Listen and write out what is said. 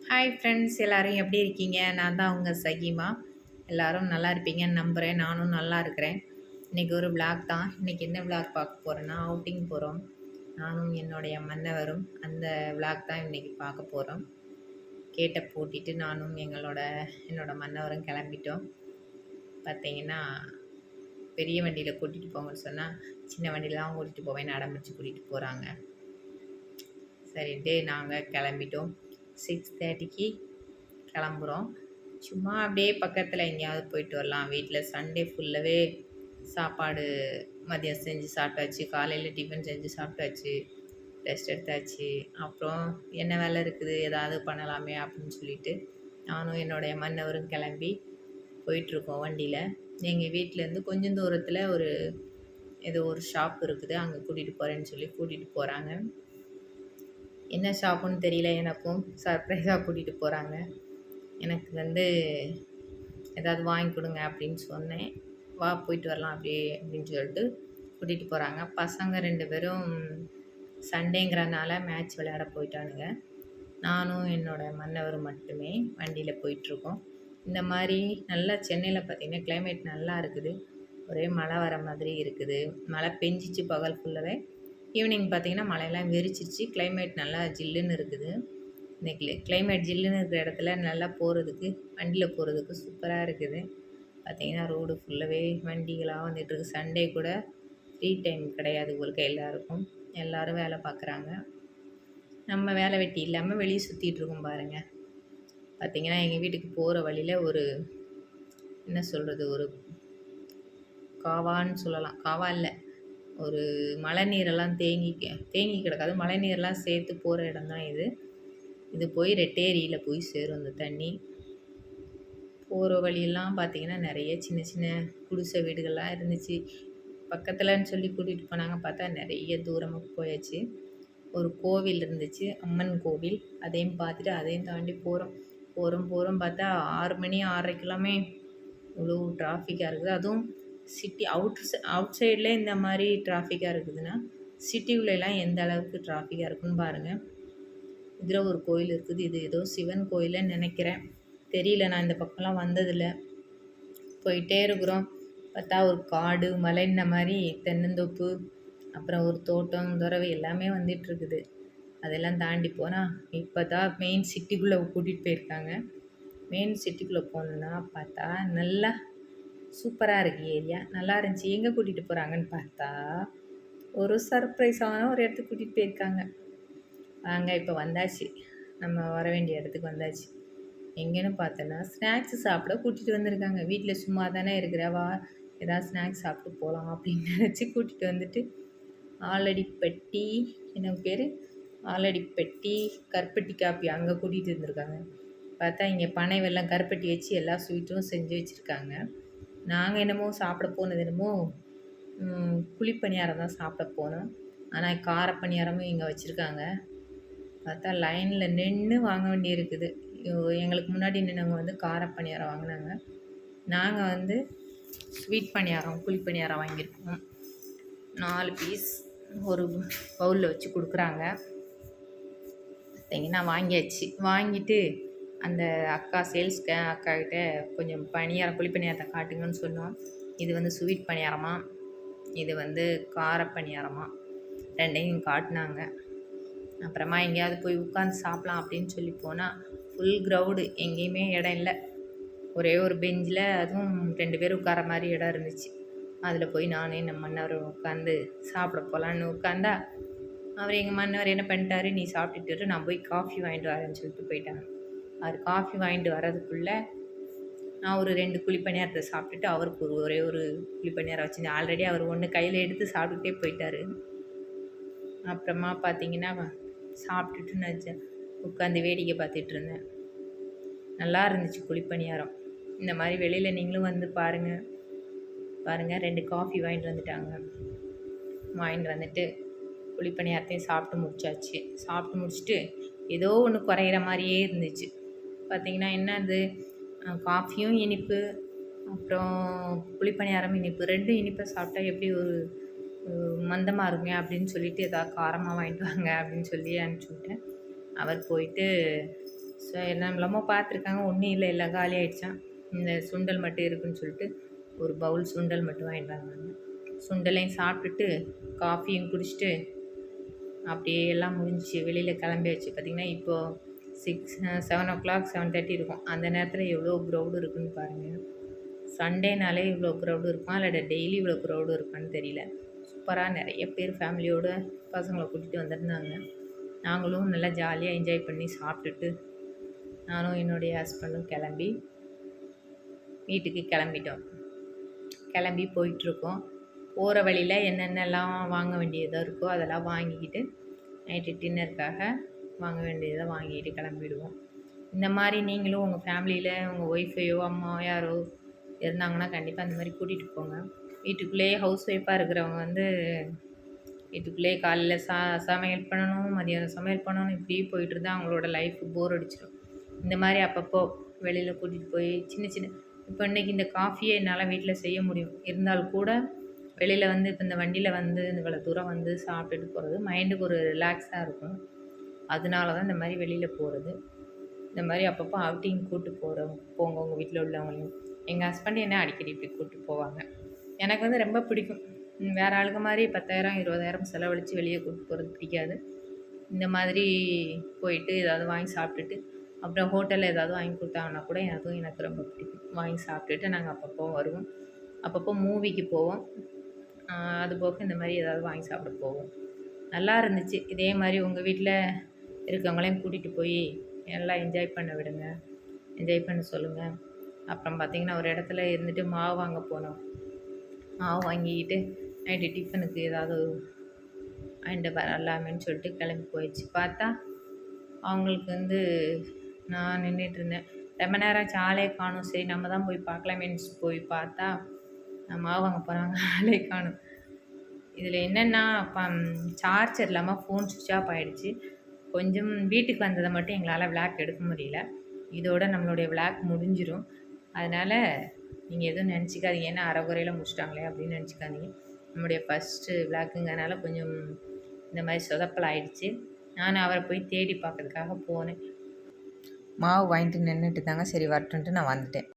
Hi friends எல்லாரும் எப்படி இருக்கீங்க? நான் தான் உங்க சகிமா. எல்லாரும் நல்லா இருப்பீங்கன்னு நம்புறேன். நானும் நல்லா இருக்கிறேன். இன்னைக்கு ஒரு விளாக் தான். இன்னைக்கு என்ன விளாக் பார்க்க போறோம்னா, அவுட்டிங் போறோம். நானும் என்னுடைய மன்னவரும் அந்த விளாக் தான் இன்னைக்கு பார்க்க போறோம். கேட்ட பூட்டிட்டு நானும் என்னோட மன்னவரும் கிளம்பிட்டோம். பார்த்தீங்கன்னா, பெரிய வண்டியில கூட்டிட்டு போங்கன்னு சொன்னா, சின்ன வண்டியில தான் கூட்டிட்டு போவேன்னு அடம்பிடிச்சு கூட்டிட்டு போறாங்க. சரின்ட்டு நாங்க கிளம்பிட்டோம். 6:30க்கு கிளம்புறோம். சும்மா அப்படியே பக்கத்தில் எங்கேயாவது போயிட்டு வரலாம். வீட்டில் சண்டே ஃபுல்லாகவே சாப்பாடு மதியம் செஞ்சு சாப்பிட்டாச்சு, காலையில் டிஃபன் செஞ்சு சாப்பிட்டாச்சு, ரெஸ்ட் எடுத்தாச்சு. அப்புறம் என்ன வேலை இருக்குது, ஏதாவது பண்ணலாமே அப்படின்னு சொல்லிட்டு நானும் என்னுடைய மன்னவரும் கிளம்பி போயிட்டுருக்கோம் வண்டியில். எங்கள் வீட்டிலேருந்து கொஞ்சம் தூரத்தில் ஏதோ ஒரு ஷாப் இருக்குது, அங்கே கூட்டிகிட்டு போகிறேன்னு சொல்லி கூட்டிகிட்டு போகிறாங்க. என்ன ஷாப்புன்னு தெரியல, எனக்கும் சர்ப்ரைஸாக கூட்டிகிட்டு போகிறாங்க. எனக்கு ஏதாவது வாங்கி கொடுங்க அப்படின்னு சொன்னேன். வா போயிட்டு வரலாம் அப்படியே அப்படின்னு சொல்லிட்டு கூட்டிகிட்டு போகிறாங்க. பசங்க 2 பேரும் சண்டேங்கிறனால மேட்ச் விளையாட போயிட்டானுங்க. நானும் என்னோடய மன்னவரும் மட்டுமே வண்டியில் போயிட்டுருக்கோம். இந்த மாதிரி நல்லா சென்னையில் பார்த்திங்கன்னா கிளைமேட் நல்லா இருக்குது. ஒரே மழை வர மாதிரி இருக்குது. மழை பெஞ்சிச்சு பகல் ஃபுல்லாகவே. ஈவினிங் பார்த்திங்கன்னா மழையெல்லாம் வெறிச்சிருச்சு. கிளைமேட் நல்லா ஜில்லுன்னு இருக்குது. இன்றைக்கி கிளைமேட் ஜில்லுன்னு இருக்கிற இடத்துல நல்லா போகிறதுக்கு, வண்டியில் போகிறதுக்கு சூப்பராக இருக்குது. பார்த்திங்கன்னா ரோடு ஃபுல்லாகவே வண்டிகளாக வந்துட்டுருக்கு. சண்டே கூட ஃப்ரீ டைம் கிடையாது உங்களுக்கு எல்லாருக்கும். எல்லோரும் வேலை பார்க்குறாங்க. நம்ம வேலை வெட்டி இல்லாமல் வெளியே சுற்றிட்டுருக்கோம் பாருங்கள். பார்த்திங்கன்னா எங்கள் வீட்டுக்கு போகிற வழியில் என்ன சொல்கிறது, ஒரு காவான்னு சொல்லலாம். காவா இல்லை, ஒரு மழை நீரெல்லாம் தேங்கி கிடக்காது. மழை நீரெல்லாம் சேர்த்து போகிற இடம் தான் இது. இது போய் ரெட்டேரியில் போய் சேரும் இந்த தண்ணி. போகிற வழியெல்லாம் பார்த்திங்கன்னா நிறைய சின்ன சின்ன குடிசை வீடுகள்லாம் இருந்துச்சு. பக்கத்தில்ன்னு சொல்லி கூட்டிகிட்டு போனாங்க. பார்த்தா நிறைய தூரமாக போயாச்சு. ஒரு கோவில் இருந்துச்சு, அம்மன் கோவில். அதையும் பார்த்துட்டு அதையும் தாண்டி போகிறோம் பார்த்தா 6 மணி 6:30க்கெல்லாமே இவ்வளோ டிராஃபிக்காக இருக்குது. அதுவும் சிட்டி அவுட் சைடில் இந்த மாதிரி டிராஃபிக்காக இருக்குதுன்னா, சிட்டிக்குள்ளெல்லாம் எந்த அளவுக்கு டிராஃபிக்காக இருக்குன்னு பாருங்கள். இதில் ஒரு கோயில் இருக்குது. இது ஏதோ சிவன் கோயிலுன்னு நினைக்கிறேன், தெரியல. நான் இந்த பக்கம்லாம் வந்ததில்லை. போயிட்டே இருக்கிறோம். பார்த்தா ஒரு காடு, மலை, இந்த மாதிரி தென்னந்தோப்பு, அப்புறம் ஒரு தோட்டம், துறவு எல்லாமே வந்துட்டுருக்குது. அதெல்லாம் தாண்டி போனால் இப்போ தான் மெயின் சிட்டிக்குள்ளே கூட்டிகிட்டு போயிருக்காங்க. மெயின் சிட்டிக்குள்ளே போகணுன்னா பார்த்தா நல்லா சூப்பராக இருக்குது ஏரியா. நல்லா இருந்துச்சு. எங்கே கூட்டிகிட்டு போகிறாங்கன்னு பார்த்தா ஒரு சர்ப்ரைஸான ஒரு இடத்துக்கு கூட்டிகிட்டு போயிருக்காங்க. வாங்க இப்போ வந்தாச்சு, நம்ம வர வேண்டிய இடத்துக்கு வந்தாச்சு. எங்கேன்னு பார்த்தோன்னா ஸ்நாக்ஸு சாப்பிட கூட்டிகிட்டு வந்திருக்காங்க. வீட்டில் சும்மா தானே இருக்கிறவா, ஏதாவது ஸ்நாக்ஸ் சாப்பிட்டு போகலாம் அப்படின்னு நினச்சி கூட்டிகிட்டு வந்துட்டு ஆலடிப்பட்டி, என்ன பேர், ஆலடிப்பட்டி கருப்பட்டி காப்பி அங்கே கூட்டிகிட்டு இருந்திருக்காங்க. பார்த்தா இங்கே பனை வெல்லம் கருப்பட்டி வச்சு எல்லா ஸ்வீட்டும் செஞ்சு வச்சுருக்காங்க. நாங்கள் என்னமோ சாப்பிட போனது என்னமோ குழிப்பணியாரம் தான் சாப்பிட போனோம். ஆனால் காரப்பணியாரமும் இங்கே வச்சுருக்காங்க. பார்த்தா லைனில் நின்று வாங்க வேண்டியிருக்குது. எங்களுக்கு முன்னாடி நின்றவங்க காரப்பணியாரம் வாங்கினாங்க. நாங்கள் ஸ்வீட் பணியாரம், குழிப்பணியாரம் வாங்கியிருக்கோம். 4 பீஸ் ஒரு பவுலில் வச்சு கொடுக்குறாங்க. பார்த்தீங்கன்னா வாங்கியாச்சு. வாங்கிட்டு அந்த அக்கா அக்காக்கிட்ட கொஞ்சம் குழிப்பணியாரத்தை காட்டுங்கன்னு சொன்னோம். இது ஸ்வீட் பணியாரமா, இது காரப்பணியாரமா, ரெண்டையும் காட்டினாங்க. அப்புறமா எங்கேயாவது போய் உட்காந்து சாப்பிட்லாம் அப்படின்னு சொல்லி போனால் ஃபுல் க்ரௌடு, எங்கேயுமே இடம் இல்லை. ஒரே ஒரு பெஞ்சில், அதுவும் 2 பேர் உட்கார மாதிரி இடம் இருந்துச்சு. அதில் போய் நானே நம்ம மன்னவர் உட்காந்து சாப்பிட போகலான்னு உட்காந்தா, எங்கள் மன்னவர் என்ன பண்ணிட்டாரு, நீ சாப்பிட்டுட்டு நான் போய் காஃபி வாங்கிட்டு வரேன்னு சொல்லிட்டு போயிட்டாங்க. அவர் காஃபி வாங்கிட்டு வர்றதுக்குள்ளே நான் ஒரு 2 குழிப்பணியாரத்தை சாப்பிட்டுட்டு அவருக்கு ஒரே ஒரு குழிப்பணியாரம் வச்சுருந்தேன். ஆல்ரெடி அவர் ஒன்று கையில் எடுத்து சாப்பிட்டுக்கிட்டே போயிட்டார். அப்புறமா பார்த்தீங்கன்னா சாப்பிட்டுட்டு நான் உட்காந்து வேடிக்கை பார்த்துட்டு இருந்தேன். நல்லா இருந்துச்சு குழிப்பணியாரம். இந்த மாதிரி வெளியில் நீங்களும் பாருங்கள். 2 காஃபி வாங்கிட்டு வந்துட்டாங்க. வாங்கிட்டு வந்துட்டு குழிப்பணியாரத்தையும் சாப்பிட்டு முடிச்சாச்சு. சாப்பிட்டு முடிச்சுட்டு ஏதோ ஒன்று குறையிற மாதிரியே இருந்துச்சு. பார்த்திங்கன்னா என்னது, காஃபியும் இனிப்பு, அப்புறம் குழிப்பணியாரம் இனிப்பு, 2 இனிப்பை சாப்பிட்டா எப்படி ஒரு மந்தமாக இருக்குமே அப்படின்னு சொல்லிட்டு ஏதாவது காரமாக வாங்கிட்டு வாங்க அப்படின்னு சொல்லி அனுப்பிச்சி விட்டேன். அவர் போயிட்டு ஸோ நம்மளமோ பார்த்துருக்காங்க, ஒன்றும் இல்லை, எல்லாம் காலி ஆயிடுச்சாம். இந்த சுண்டல் மட்டும் இருக்குன்னு சொல்லிட்டு ஒரு பவுல் சுண்டல் மட்டும் வாங்கிட்டு வந்தாங்க. சுண்டலையும் சாப்பிட்டுட்டு காஃபியும் குடிச்சிட்டு அப்படியே எல்லாம் முடிஞ்சிச்சு. வெளியில் கிளம்பியாச்சு. பார்த்திங்கன்னா இப்போது 7:00 7:30 இருக்கும். அந்த நேரத்தில் எவ்வளோ க்ரௌடு இருக்குன்னு பாருங்கள். சண்டேனாலே இவ்வளோ க்ரௌடு இருக்குமா, இல்லை டெய்லி இவ்வளோ க்ரௌடு இருக்கான்னு தெரியல. சூப்பராக நிறைய பேர் ஃபேமிலியோடு பசங்களை கூட்டிகிட்டு வந்திருந்தாங்க. நாங்களும் நல்லா ஜாலியாக என்ஜாய் பண்ணி சாப்பிட்டுட்டு நானும் என்னுடைய ஹஸ்பண்டும் கிளம்பி வீட்டுக்கு கிளம்பிட்டோம். கிளம்பி போயிட்டுருக்கோம். போகிற வழியில் என்னென்னலாம் வாங்க வேண்டியதாக இருக்கோ அதெல்லாம் வாங்கிக்கிட்டு நைட்டு டின்னருக்காக வாங்க வேண்டியதை வாங்கிட்டு கிளம்பிடுவோம். இந்த மாதிரி நீங்களும் உங்கள் ஃபேமிலியில் உங்கள் ஒய்ஃபையோ அம்மாவோ யாரோ இருந்தாங்கன்னா கண்டிப்பாக அந்த மாதிரி கூட்டிகிட்டு போங்க. வீட்டுக்குள்ளேயே ஹவுஸ் ஒய்ஃபாக இருக்கிறவங்க வந்து வீட்டுக்குள்ளேயே காலையில் சமையல் பண்ணணும், மதியானம் சமையல் பண்ணணும், இப்படியே போயிட்டு இருந்தால் அவங்களோட லைஃப் போர் அடிச்சிடும். இந்த மாதிரி அப்பப்போ வெளியில் கூட்டிகிட்டு போய் சின்ன சின்ன இப்போ இன்றைக்கி இந்த காஃபியை என்னால் வீட்டில் செய்ய முடியும், இருந்தாலும் கூட வெளியில் வந்து இப்போ இந்த வண்டியில் வந்து இவ்வளோ தூரம் வந்து சாப்பிட்டுட்டு போகிறது மைண்டுக்கு ஒரு ரிலாக்ஸாக இருக்கும். அதனால தான் இந்த மாதிரி வெளியில் போகிறது. இந்த மாதிரி அப்பப்போ அவுட்டிங் போங்க உங்கள் வீட்டில் உள்ளவங்களையும். எங்கள் ஹஸ்பண்ட் என்ன அடிக்கடி இப்படி கூப்பிட்டு போவாங்க. எனக்கு வந்து ரொம்ப பிடிக்கும். வேறு ஆளுங்க மாதிரி 10,000 20,000 செலவழித்து வெளியே கூப்பிட்டு போகிறது பிடிக்காது. இந்த மாதிரி போயிட்டு ஏதாவது வாங்கி சாப்பிட்டுட்டு அப்புறம் ஹோட்டலில் ஏதாவது வாங்கி கொடுத்தாங்கன்னா கூட எனக்கு ரொம்ப பிடிக்கும். வாங்கி சாப்பிட்டுட்டு நாங்கள் அப்பப்போ வருவோம். அப்பப்போ மூவிக்கு போவோம். அதுபோக இந்த மாதிரி ஏதாவது வாங்கி சாப்பிட போவோம். நல்லா இருந்துச்சு. இதே மாதிரி உங்கள் வீட்டில் இருக்கவங்களையும் கூட்டிகிட்டு போய் எல்லாம் என்ஜாய் பண்ண விடுங்க, என்ஜாய் பண்ண சொல்லுங்கள். அப்புறம் பார்த்திங்கன்னா ஒரு இடத்துல இருந்துட்டு மாவு வாங்க போனோம். மாவு வாங்கிக்கிட்டு நைட்டு டிஃபனுக்கு ஏதாவது வாங்கிட்டு வரலாமேன்னு சொல்லிட்டு கிளம்பி போயிடுச்சு. பார்த்தா அவங்களுக்கு வந்து நான் நின்றுட்டுருந்தேன். ரொம்ப நேரம் ஆளே காணும். சரி நம்ம தான் போய் பார்க்கலாமேன்னு போய் பார்த்தா மாவு வாங்க போகிறாங்க, ஆளே காணும். இதில் என்னென்னா சார்ஜர் இல்லாமல் ஃபோன் சுவிட்ச் ஆஃப் ஆகிடுச்சு. கொஞ்சம் வீட்டுக்கு வந்ததை மட்டும் எங்களால் விளாக் எடுக்க முடியல. இதோட நம்மளுடைய விளாக் முடிஞ்சிடும். அதனால் நீங்கள் எதுவும் நினச்சிக்காதீங்க, ஏன்னா அரைகுறையில் முடிச்சிட்டாங்களே அப்படின்னு நினச்சிக்காதீங்க. நம்முடைய ஃபஸ்ட்டு விளாக்குங்கிறனால கொஞ்சம் இந்த மாதிரி சொதப்பல் ஆயிடுச்சு. நான் அவரை போய் தேடி பார்க்கறதுக்காக போனேன். மாவு வாங்கிட்டு நின்றுட்டு தாங்க, சரி வரட்டுன்ட்டு நான் வந்துட்டேன்.